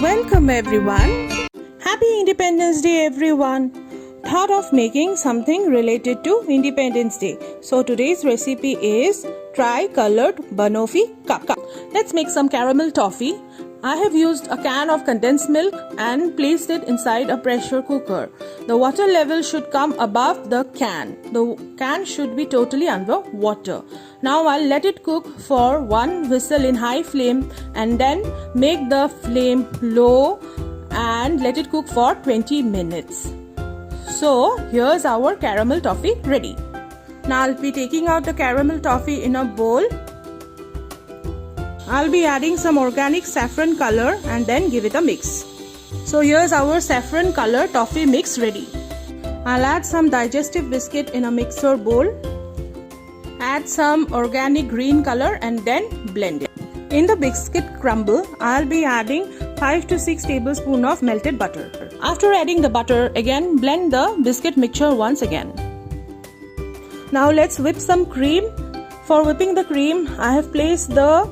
Welcome everyone. Happy Independence Day everyone. Thought of making something related to Independence Day. So today's recipe is Colour Banoffee Cup. Let's make some caramel toffee. I have used a can of condensed milk and placed it inside a pressure cooker. The water level should come above the can. The can should be totally under water. Now I'll let it cook for one whistle in high flame and then make the flame low and let it cook for 20 minutes. So here's our caramel toffee ready. Now I'll be taking out the caramel toffee in a bowl. I'll be adding some organic saffron color and then give it a mix. So here's our saffron color toffee mix ready. I'll add some digestive biscuit in a mixer bowl. Add some organic green color and then blend it. In the biscuit crumble, I'll be adding 5 to 6 tablespoons of melted butter. After adding the butter, again blend the biscuit mixture once again. Now let's whip some cream. For whipping the cream, I have placed the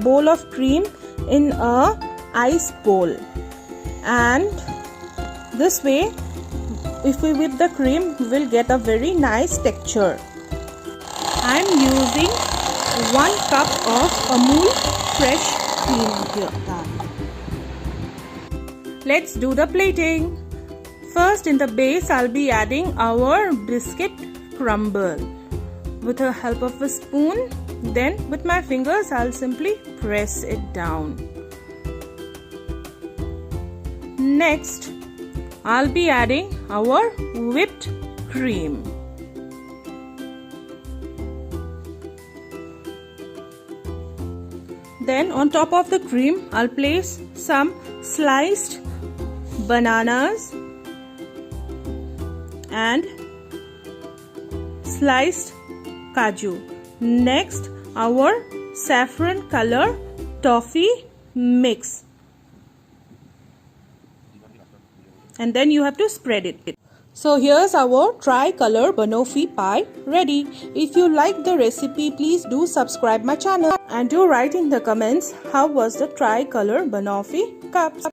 bowl of cream in a ice bowl, and this way if we whip the cream we will get a very nice texture. I am using 1 cup of Amul fresh cream here. Let's do the plating. First, in the base I'll be adding our biscuit crumble with the help of a spoon. Then with my fingers I'll simply press it down. Next I'll be adding our whipped cream. Then on top of the cream I'll place some sliced bananas and sliced kaju. Next, our saffron color toffee mix, and then you have to spread it. So here's our Colour Banoffee pie ready. If you like the recipe, please do subscribe my channel and do write in the comments how was the Colour Banoffee cup.